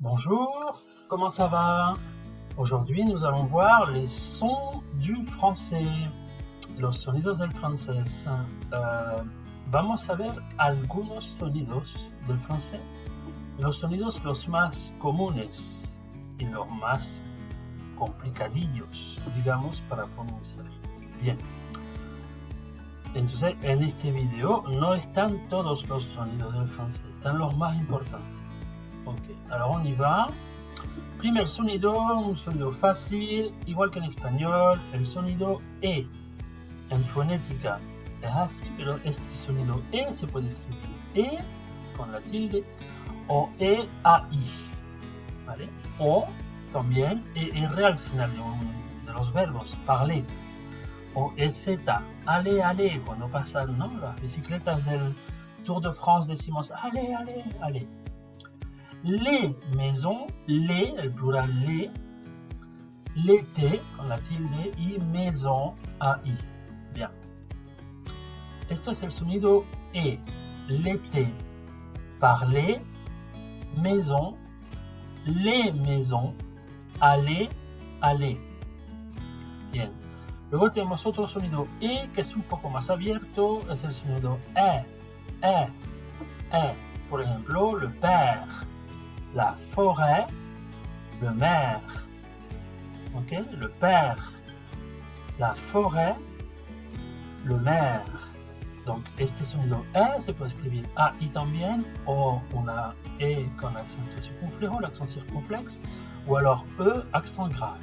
Bonjour, comment ça va? Aujourd'hui nous allons voir les sons du français, los sonidos del francés. Vamos a ver algunos sonidos del francés, los sonidos los más comunes y los más complicadillos, digamos, para pronunciar. Bien. Entonces, en este video no están todos los sonidos del francés, están los más importantes. Ok, alors on y va. Primer sonido, un sonido fácil, igual que en español, el sonido E. En fonética es así, pero este sonido E se puede escribir E con la tilde o E-A-I, ¿vale? O también ER al final de los verbos, parler. O EZ, allez, allez, cuando pasan, ¿no?, las bicicletas del Tour de France decimos allez, allez, allez. Les maisons, les, el plural les T con la tilde y maison, AI. Bien. Esto es el sonido E, l'été, parler, maison, les maisons, aller, aller. Bien. Luego tenemos otro sonido E que es un poco más abierto, es el sonido E. Por ejemplo, le père, la forêt, le maire. Ok, le père, la forêt, le maire. Donc, este sonido E se puede escribir AI también, o una E con acento circunflejo, l'accent circunflexe, o alors E, accent grave.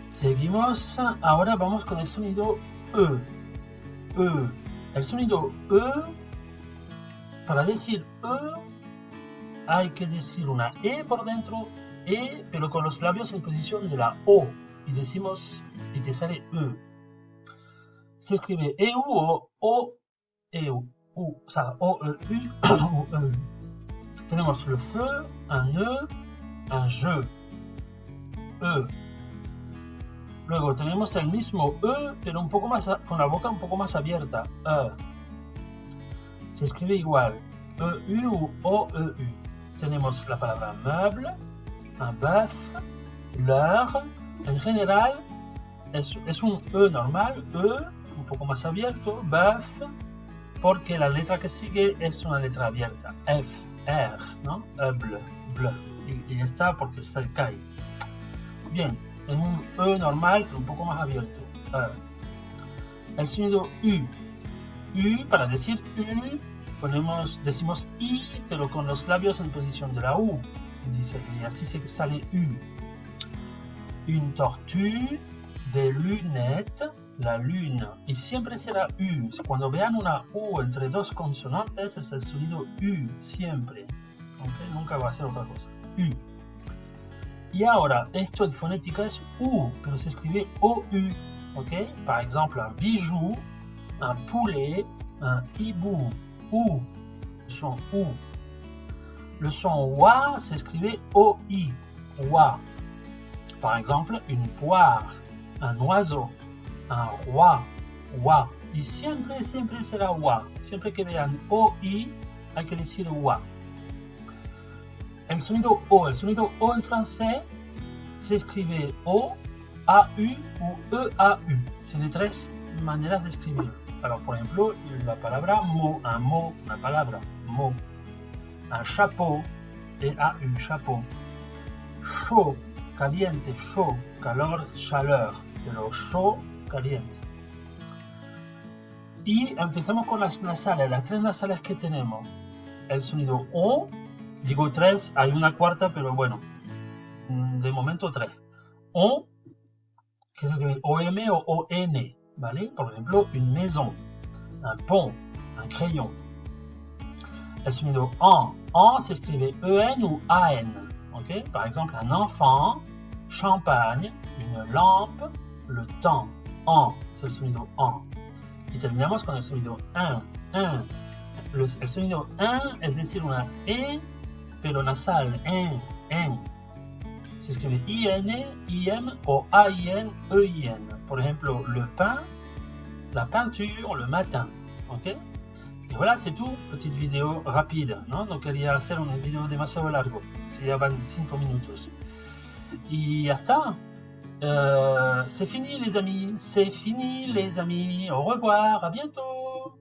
Seguimos, ahora vamos con el sonido E. El sonido E, para decir E, hay que decir una E por dentro, E, pero con los labios en posición de la O, y decimos, y te sale E. Se escribe EU o O-E-U, o sea, O-E-U o E. Tenemos le feu, un E, un je, E. Luego tenemos el mismo E, pero un poco más, con la boca un poco más abierta, E. Se escribe igual, E-U o O-E-U. Tenemos la palabra meuble, un bœuf, l'heure. En general es un E normal, E, un poco más abierto, bœuf, porque la letra que sigue es una letra abierta, F, R, ¿no? Bleu, bleu. Y está porque está el CAI. Bien, es un E normal, pero un poco más abierto. El sonido U. U, para decir U, decimos I, pero con los labios en posición de la U. Y así se sale U. Une tortue, des lunettes, la lune. Y siempre será U. Cuando vean una U entre dos consonantes, es el sonido U, siempre. ¿Okay? Nunca va a ser otra cosa. U. Y ahora, esto en fonética es U, pero se escribe OU. ¿Okay? Par exemple, un bijou, un poulet, un hibou. U, le son U. Le son WA s'écrivait OI, WA. Par exemple, une poire, un oiseau, un roi, WA. Y siempre será WA. Siempre que vean OI, hay que decir WA. El sonido O en francés se escribe O, AU ou EAU. Tiene tres maneras de escribirlo. Alors, por ejemplo, la palabra mot, un mot, una palabra, mot. Un chapeau, E-A-U, chapeau. Chaud, caliente, chaud, calor, chaleur. Pero chaud, caliente. Y empezamos con las nasales, las tres nasales que tenemos. El sonido O, digo tres, hay una cuarta, pero bueno, de momento tres. O, que se escribe O-M o O-N. ¿Vale? Por ejemplo, une maison, un pont, un crayon. El sonido en se escribe en ou an. ¿Okay? Par exemple, un enfant, champagne, une lampe, le temps. En, c'est el sonido en. Y terminamos con el sonido un. El sonido un es decir una E, pero nasal, en. Se escribe IN, IM o AIN, EIN. Por ejemplo, le pain, la peinture, le matin. ¿Ok? Y voilà, c'est tout. Petite vidéo rapide, ¿no? No quería hacer un video demasiado largo. Se llevan 5 minutos. Y ya está. C'est fini les amis. C'est fini les amis. Au revoir. À bientôt.